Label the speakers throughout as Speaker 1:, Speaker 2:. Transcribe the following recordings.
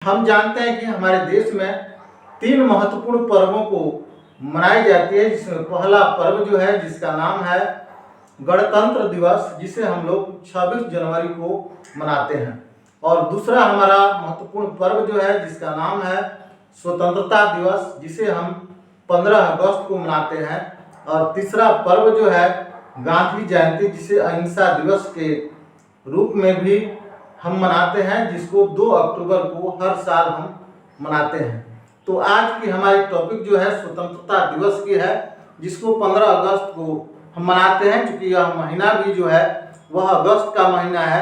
Speaker 1: हम जानते हैं कि हमारे देश में 3 महत्वपूर्ण पर्वों को मनाई जाती है, जिसमें पहला पर्व जो है जिसका नाम है गणतंत्र दिवस, जिसे हम लोग 26 जनवरी को मनाते हैं। और दूसरा हमारा महत्वपूर्ण पर्व जो है जिसका नाम है स्वतंत्रता दिवस, जिसे हम 15 अगस्त को मनाते हैं। और तीसरा पर्व जो है गांधी जयंती, जिसे अहिंसा दिवस के रूप में भी हम मनाते हैं, जिसको 2 अक्टूबर को हर साल हम मनाते हैं। तो आज की हमारी टॉपिक जो है स्वतंत्रता दिवस की है, जिसको 15 अगस्त को हम मनाते हैं, क्योंकि यह महीना भी जो है वह अगस्त का महीना है।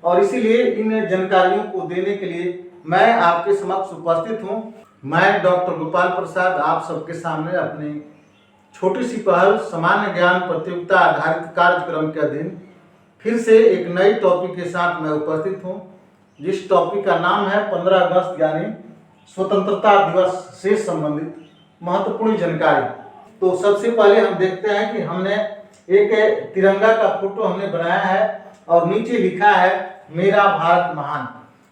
Speaker 1: और इसीलिए इन जानकारियों को देने के लिए मैं आपके समक्ष उपस्थित हूँ। मैं डॉक्टर गोपाल प्रसाद आप सबके सामने अपनी छोटी सी पहल सामान्य ज्ञान प्रतियोगिता आधारित कार्यक्रम के अधीन फिर से एक नई टॉपिक के साथ मैं उपस्थित हूँ, जिस टॉपिक का नाम है 15 अगस्त यानी स्वतंत्रता दिवस से संबंधित महत्वपूर्ण जानकारी। तो सबसे पहले हम देखते हैं कि हमने एक तिरंगा का फोटो हमने बनाया है और नीचे लिखा है मेरा भारत महान।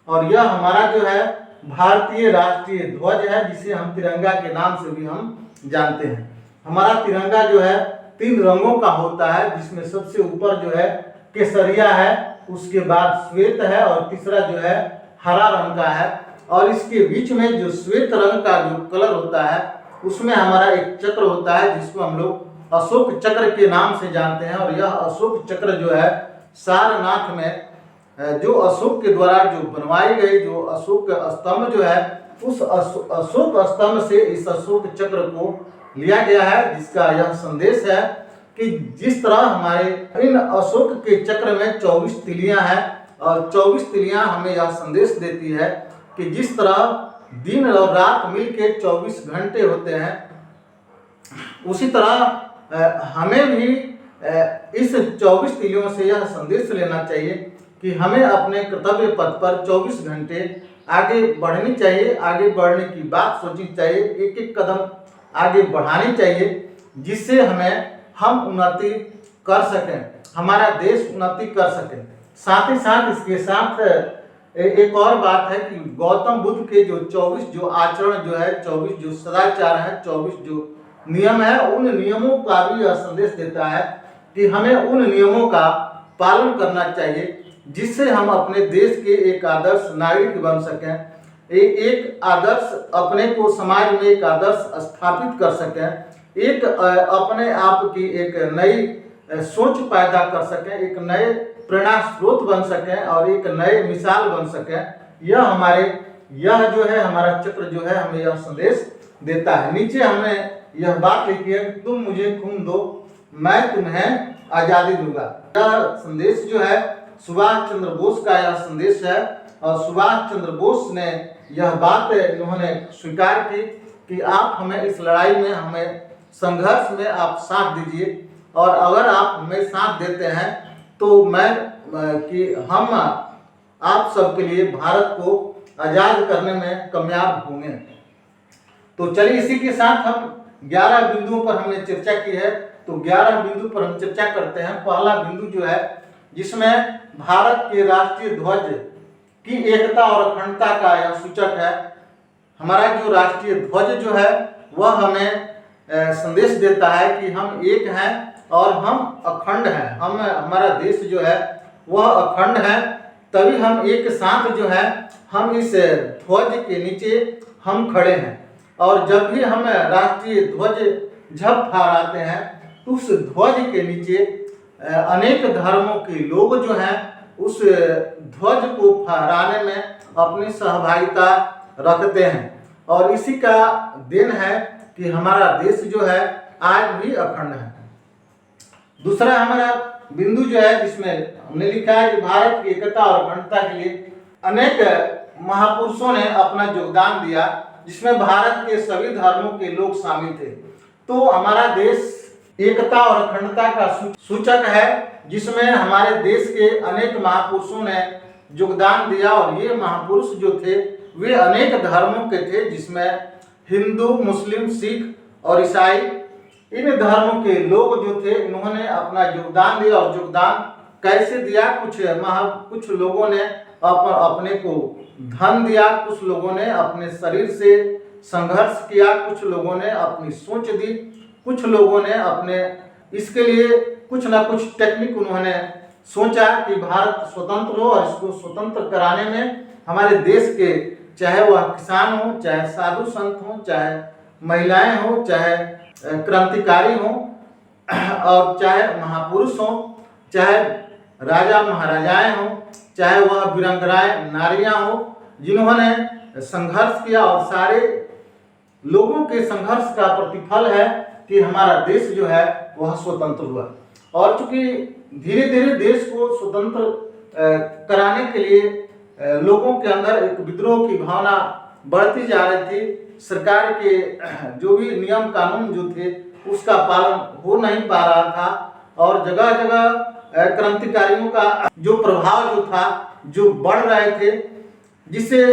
Speaker 1: और यह हमारा जो है भारतीय राष्ट्रीय ध्वज है, जिसे हम तिरंगा के नाम से भी हम जानते हैं। हमारा तिरंगा जो है 3 रंगों का होता है, जिसमें सबसे ऊपर जो है केसरिया है, उसके बाद श्वेत है और तीसरा जो है हरा रंग का है। और इसके बीच में जो श्वेत रंग का जो कलर होता है उसमें हमारा एक चक्र होता है, जिसको हम लोग अशोक चक्र के नाम से जानते हैं। और यह अशोक चक्र जो है सारनाथ में जो अशोक के द्वारा जो बनवाई गई जो अशोक स्तंभ जो है, उस अशोक स्तंभ से इस अशोक चक्र को लिया गया है, जिसका यह संदेश है कि जिस तरह हमारे इन अशोक के चक्र में 24 तिलियां हैं और 24 तिलियां हमें यह संदेश देती है कि जिस तरह दिन और रात मिलके 24 घंटे होते हैं, उसी तरह हमें भी इस 24 तिलियों से यह संदेश लेना चाहिए कि हमें अपने कर्तव्य पथ पर 24 घंटे आगे बढ़नी चाहिए। आगे बढ़ने की बात सोचनी चाहिए, एक एक कदम आगे बढ़ानी चाहिए, जिससे हम उन्नति कर सकें, हमारा देश उन्नति कर सके। साथ ही साथ इसके साथ एक और बात है कि गौतम बुद्ध के जो 24 जो आचरण जो है, 24 जो सदाचार है, 24 जो नियम है, उन नियमों का भी यह संदेश देता है कि हमें उन नियमों का पालन करना चाहिए, जिससे हम अपने देश के एक आदर्श नागरिक बन सकें, एक आदर्श अपने को समाज में एक आदर्श स्थापित कर सकें, एक अपने आप की एक नई सोच पैदा कर सकें, एक नए प्रेरणा स्रोत बन सकें और एक नए मिसाल बन सकें। यह जो है हमारा चक्र जो है हमें यह संदेश देता है। नीचे हमने यह बात लिखी है, तुम मुझे खून दो मैं तुम्हें आज़ादी दूंगा। यह संदेश जो है सुभाष चंद्र बोस का यह संदेश है। और सुभाष चंद्र बोस ने यह बात इन्होंने स्वीकार की कि आप हमें इस लड़ाई में, हमें संघर्ष में आप साथ दीजिए, और अगर आप हमें साथ देते हैं तो हम आप सबके लिए भारत को आज़ाद करने में कामयाब होंगे। तो चलिए इसी के साथ हम 11 बिंदुओं पर हमने चर्चा की है, तो 11 बिंदु पर हम चर्चा करते हैं। पहला बिंदु जो है जिसमें भारत के राष्ट्रीय ध्वज की एकता और अखंडता का यह सूचक है। हमारा जो राष्ट्रीय ध्वज जो है वह हमें संदेश देता है कि हम एक हैं और हम अखंड हैं। हमारा देश जो है वह अखंड है, तभी हम एक साथ जो है हम इस ध्वज के नीचे हम खड़े हैं। और जब भी हम राष्ट्रीय ध्वज झप फहराते हैं तो उस ध्वज के नीचे अनेक धर्मों के लोग जो हैं उस ध्वज को फहराने में अपनी सहभागिता रखते हैं। और इसी का देन है कि हमारा देश जो है आज भी अखंड है। दूसरा हमारा बिंदु जो है जिसमें हमने लिखा है कि भारत की एकता और अखंडता के लिए अनेक महापुरुषों ने अपना योगदान दिया, जिसमें भारत के सभी धर्मों के लोग शामिल थे। तो हमारा देश एकता और अखंडता का सूचक है, जिसमें हमारे देश के अनेक महापुरुषों ने योगदान दिया। और ये महापुरुष जो थे वे अनेक धर्मों के थे, जिसमें हिंदू, मुस्लिम, सिख और ईसाई, इन धर्मों के लोग जो थे इन्होंने अपना योगदान दिया। और योगदान कैसे दिया, कुछ लोगों ने अपने को धन दिया, कुछ लोगों ने अपने शरीर से संघर्ष किया, कुछ लोगों ने अपनी सोच दी, कुछ लोगों ने अपने इसके लिए कुछ ना कुछ टेक्निक उन्होंने सोचा कि भारत स्वतंत्र हो, और इसको स्वतंत्र कराने में हमारे देश के, चाहे वह किसान हो, चाहे साधु संत हो, चाहे महिलाएं हो, चाहे क्रांतिकारी हो, और चाहे महापुरुष हो, चाहे राजा महाराजाएं हो, चाहे वह वीरांगनाएं नारियां हो, जिन्होंने संघर्ष किया, और सारे लोगों के संघर्ष का प्रतिफल है कि हमारा देश जो है वह स्वतंत्र हुआ। और चूंकि धीरे धीरे देश को स्वतंत्र कराने के लिए लोगों के अंदर एक विद्रोह की भावना बढ़ती जा रही थी, सरकार के जो भी नियम कानून जो थे उसका पालन हो नहीं पा रहा था, और जगह जगह क्रांतिकारियों का जो प्रभाव जो था जो बढ़ रहे थे, जिससे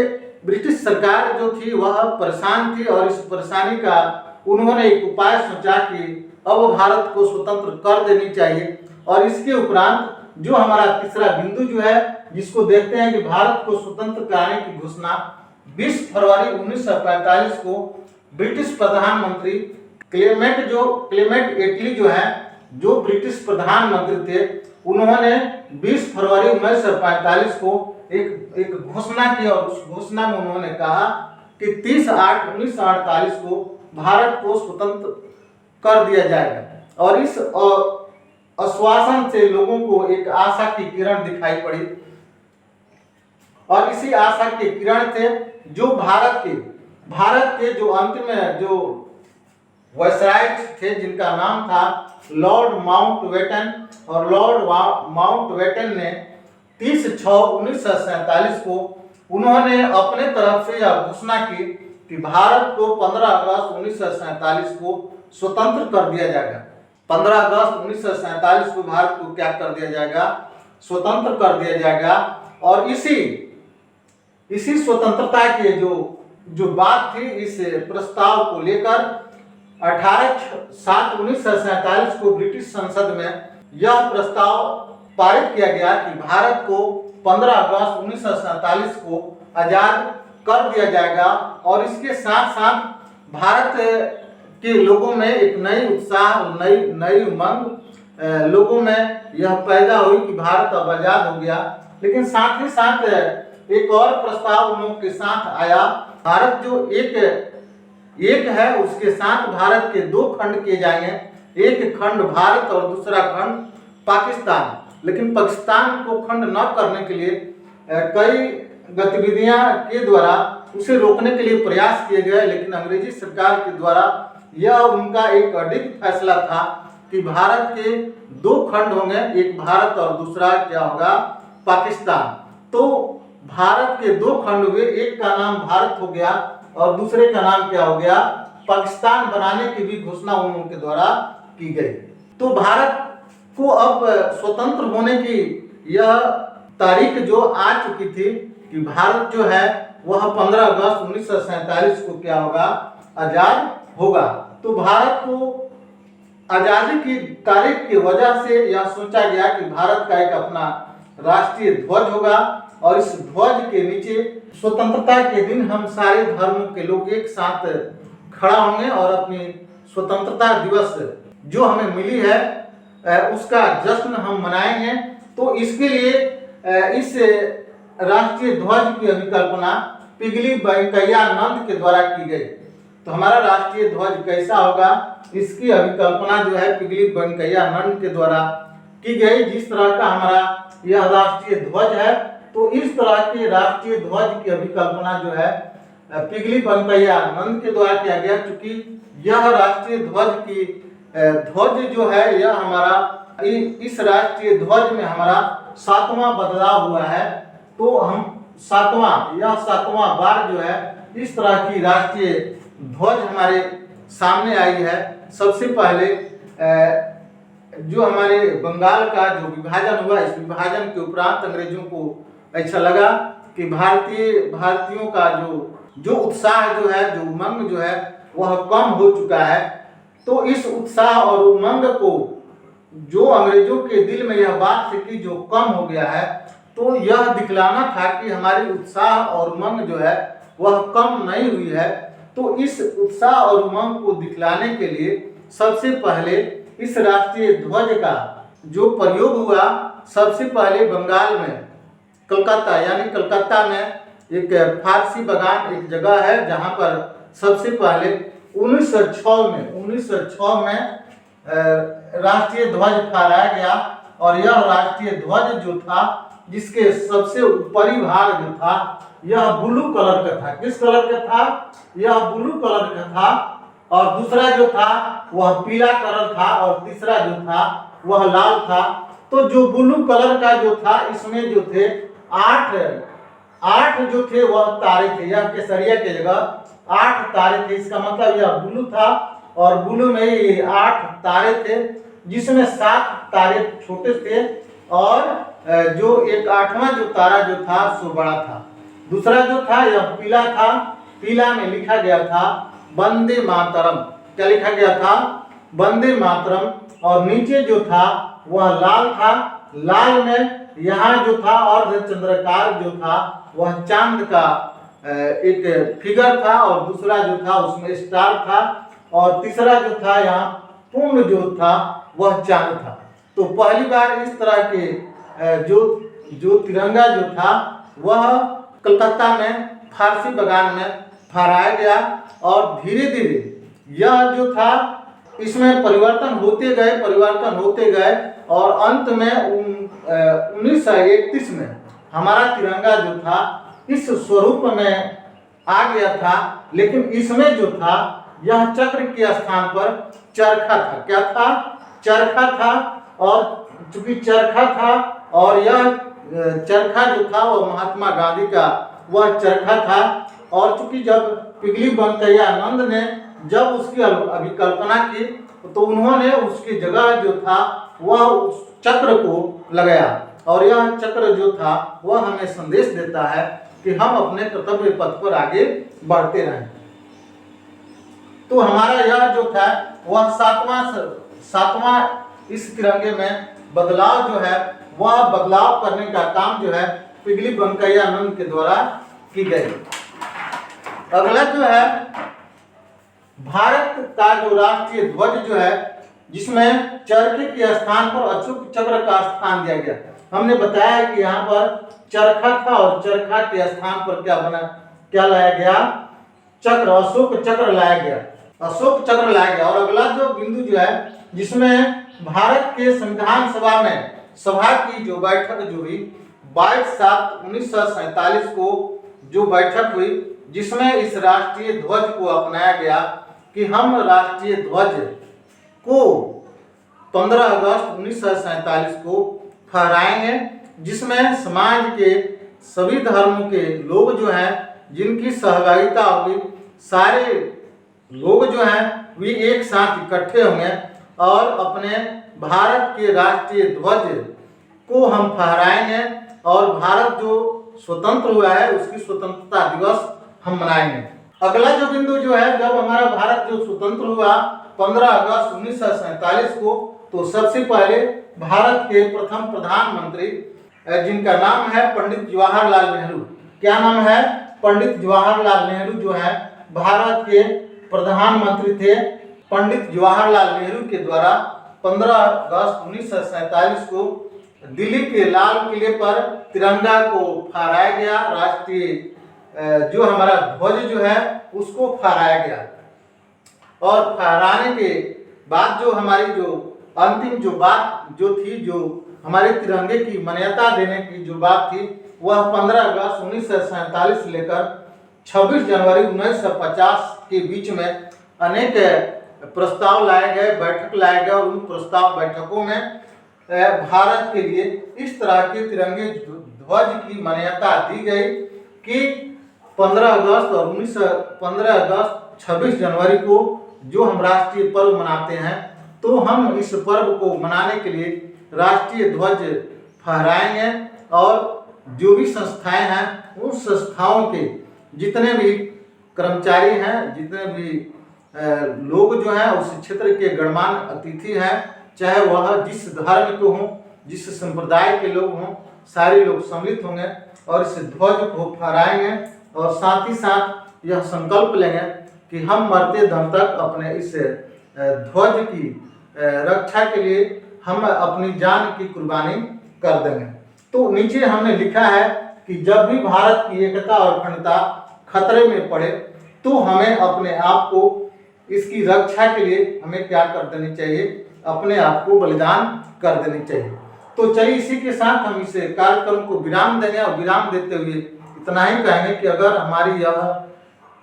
Speaker 1: ब्रिटिश सरकार जो थी वह परेशान थी। और इस परेशानी का उन्होंने एक उपाय सोचा कि अब भारत को स्वतंत्र कर देनी चाहिए। और इसके उपरांत जो हमारा तीसरा बिंदु जो है, जिसको देखते हैं कि भारत को स्वतंत्र कराने की घोषणा 20 फरवरी 1945 को ब्रिटिश प्रधानमंत्री क्लेमेंट एटली जो है, जो ब्रिटिश प्रधानमंत्री थे, उन्होंने 20 फरवरी 1945 को एक घोषणा की, और उस घोषणा में उन्होंने कहा कि 30/8/1948 को भारत को स्वतंत्र कर दिया जाएगा। और इस आश्वासन से लोगों को एक आशा की किरण दिखाई पड़ी, और इसी आशा के किरण से जो भारत के जो अंतिम जो वायसराय थे, जिनका नाम था लॉर्ड माउंटबेटन, और लॉर्ड माउंटबेटन ने 30/6/1947 को उन्होंने अपने तरफ से यह घोषणा की कि भारत को 15 अगस्त 1947 को स्वतंत्र कर दिया जाएगा। 15 अगस्त 1947 को भारत को क्या कर दिया जाएगा? स्वतंत्र कर दिया जाएगा। और इसी स्वतंत्रता के जो बात थी, इस प्रस्ताव को लेकर 18/7/1947 को ब्रिटिश संसद में यह प्रस्ताव पारित किया गया कि भारत को 15 अगस्त 1947 को आजाद कर दिया जाएगा। और इसके साथ साथ भारत के लोगों में एक नई उत्साह, नई उमंग लोगों में यह पैदा हुई कि भारत अब आजाद हो गया। लेकिन साथ ही साथ एक और प्रस्ताव उन लोगों के साथ आया। भारत जो एक है, उसके साथ भारत के 2 खंड किए जाएंगे, एक खंड भारत और दूसरा खंड पाकिस्तान। लेकिन पाकिस्तान को खंड न करने के लिए कई गतिविधियां के द्वारा उसे रोकने के लिए प्रयास किए गए, लेकिन अंग्रेजी सरकार के द्वारा यह उनका एक अडिग फैसला था कि भारत के 2 खंड होंगे, एक भारत और दूसरा क्या होगा? पाकिस्तान। तो भारत के 2 खंड हुए, एक का नाम भारत हो गया और दूसरे का नाम क्या हो गया? पाकिस्तान बनाने की भी घोषणा उनके द्वारा की गई। तो भारत को अब स्वतंत्र होने की यह तारीख जो आ चुकी थी कि भारत जो है वह 15 अगस्त 1947 को क्या होगा? आजाद होगा। तो भारत को आजादी की तारीख की वजह से यह सोचा गया कि भारत का एक अपना राष्ट्रीय ध्वज होगा, और इस ध्वज के नीचे स्वतंत्रता के दिन हम सारे धर्मों के लोग एक साथ खड़ा होंगे और अपनी स्वतंत्रता दिवस जो हमें मिली है उसका जश्न हम मनाएंगे। तो इसके लिए इस राष्ट्रीय ध्वज की अभिकल्पना पिगली वेंकैया नंद के द्वारा की गई। तो हमारा राष्ट्रीय ध्वज कैसा होगा, इसकी अभिकल्पना जो है पिगली वेंकैया नंद के द्वारा की गई। जिस तरह का हमारा यह राष्ट्रीय ध्वज है, तो इस तरह के राष्ट्रीय ध्वज की अभिकल्पना जो है पिगली वेंकैया नंद के द्वारा किया गया। क्योंकि यह राष्ट्रीय ध्वज जो है, यह हमारा इस राष्ट्रीय ध्वज में हमारा 7वां बदलाव हुआ है। तो हम 7वां बार जो है इस तरह की राष्ट्रीय ध्वज हमारे सामने आई है। सबसे पहले जो हमारे बंगाल का जो विभाजन हुआ, इस विभाजन के उपरांत अंग्रेजों को ऐसा लगा कि भारतीयों का जो उत्साह जो है, जो उमंग जो है वह कम हो चुका है। तो इस उत्साह और उमंग को जो अंग्रेजों के दिल में यह बात थी कि जो कम हो गया है, तो यह दिखलाना था कि हमारी उत्साह और उमंग जो है वह कम नहीं हुई है। तो इस उत्साह और उमंग को दिखलाने के लिए सबसे पहले इस राष्ट्रीय ध्वज का जो प्रयोग हुआ, सबसे पहले बंगाल में कलकत्ता यानी कलकत्ता में एक फारसी बगान एक जगह है जहां पर सबसे पहले 1906 में राष्ट्रीय ध्वज फहराया गया। और यह राष्ट्रीय ध्वज जो था जिसके सबसे ऊपरी भाग जो था यह ब्लू कलर का था। किस कलर का था? यह ब्लू कलर का था। और दूसरा जो था वह पीला कलर था और तीसरा जो था वह लाल था। तो जो ब्लू कलर का जो था इसमें जो थे आठ जो थे वह तारे थे। यह केसरिया की जगह 8 तारे थे। इसका मतलब यह ब्लू था और ब्लू में ये 8 तारे थे, जिसमें 7 तारे छोटे थे और जो एक 8वां जो तारा जो था सो बड़ा था। दूसरा जो था यह पीला था। पीला में लिखा गया था वंदे मातरम। क्या लिखा गया था? वंदे मातरम। और नीचे जो था वह लाल था। लाल में यहाँ जो था अर्धचंद्राकार जो था वह चांद का एक फिगर था और दूसरा जो था उसमें स्टार था और तीसरा जो था यहाँ पूर्ण जो था वह चांद था। तो पहली बार इस तरह के जो तिरंगा जो था वह कलकत्ता में फारसी बगान में फहराया गया और धीरे धीरे यह जो था इसमें परिवर्तन होते गए और अंत में 1931 में हमारा तिरंगा जो था इस स्वरूप में आ गया था। लेकिन इसमें जो था यह चक्र के स्थान पर चरखा था। क्या था? चरखा था। और चूंकि चरखा था और यह चरखा जो था वो महात्मा गांधी का वह चरखा था। और चूंकि जब पिगली वेंकैया आनंद ने जब उसकी अभिकल्पना की तो उन्होंने उसकी जगह जो था वह उस चक्र को लगाया। और यह चक्र जो था वह हमें संदेश देता है कि हम अपने कर्तव्य पथ पर आगे बढ़ते रहें। तो हमारा यह जो था वह सातवां इस तिरंगे में बदलाव जो है वह बदलाव करने का काम जो है पिगली वेंकैया आनंद के द्वारा की गई। अगला जो है भारत का जो राष्ट्रीय ध्वज जो है जिसमें चरखे के स्थान पर अशोक चक्र का स्थान दिया गया। हमने बताया कि यहाँ पर चरखा था और चरखा के स्थान पर क्या लाया गया? चक्र, अशोक चक्र लाया गया। अशोक चक्र लाया गया। और अगला जो बिंदु जो है जिसमें भारत के संविधान सभा की जो बैठक जो हुई 22/7/1947 को जो बैठक हुई जिसमें इस राष्ट्रीय ध्वज को अपनाया गया कि हम राष्ट्रीय ध्वज को 15 अगस्त 1947 को फहराएंगे, जिसमें समाज के सभी धर्मों के लोग जो हैं जिनकी सहभागिता होगी, सारे लोग जो हैं वे एक साथ इकट्ठे होंगे और अपने भारत के राष्ट्रीय ध्वज को हम फहराएंगे और भारत जो स्वतंत्र हुआ है उसकी स्वतंत्रता दिवस हम मनाएंगे। अगला जो बिंदु जो है जब हमारा भारत जो स्वतंत्र हुआ 15 अगस्त 1947 को, तो सबसे पहले भारत के प्रथम प्रधानमंत्री जिनका नाम है पंडित जवाहरलाल नेहरू। क्या नाम है? पंडित जवाहरलाल नेहरू जो है भारत के प्रधानमंत्री थे। पंडित जवाहरलाल नेहरू के द्वारा 15 अगस्त 1947 को दिल्ली के लाल किले पर तिरंगा को फहराया गया। राष्ट्रीय जो हमारा ध्वज जो है उसको फहराया गया। और फहराने के बाद जो हमारी जो अंतिम जो बात जो थी, जो हमारे तिरंगे की मान्यता देने की जो बात थी, वह 15 अगस्त 1947 से लेकर 26 जनवरी 1950 के बीच में अनेक प्रस्ताव लाए गए, बैठक लाए गए और उन प्रस्ताव बैठकों में भारत के लिए इस तरह के तिरंगे ध्वज की मान्यता दी गई कि 15 अगस्त 26 जनवरी को जो हम राष्ट्रीय पर्व मनाते हैं, तो हम इस पर्व को मनाने के लिए राष्ट्रीय ध्वज फहराएंगे और जो भी संस्थाएं हैं उन संस्थाओं के जितने भी कर्मचारी हैं, जितने भी लोग जो हैं उस क्षेत्र के गणमान्य अतिथि हैं, चाहे वह जिस धर्म के हों, जिस संप्रदाय के लोग हों, सारे लोग सम्मिलित होंगे और इस ध्वज को फहराएंगे और साथ ही साथ यह संकल्प लेंगे कि हम मरते दम तक अपने इस ध्वज की रक्षा के लिए हम अपनी जान की कुर्बानी कर देंगे। तो नीचे हमने लिखा है कि जब भी भारत की एकता और अखंडता खतरे में पड़े तो हमें अपने आप को इसकी रक्षा के लिए हमें क्या कर देनी चाहिए, अपने आप को बलिदान कर देनी चाहिए। तो चलिए इसी के साथ हम इस कार्यक्रम को विराम देंगे और विराम देते हुए इतना ही कहेंगे कि अगर हमारी यह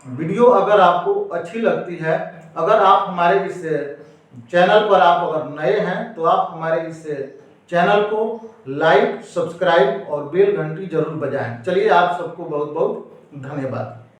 Speaker 1: वीडियो अगर आपको अच्छी लगती है, अगर आप हमारे इस चैनल पर आप अगर नए हैं तो आप हमारे इस चैनल को लाइक, सब्सक्राइब और बेल घंटी जरूर बजाएं। चलिए आप सबको बहुत बहुत धन्यवाद।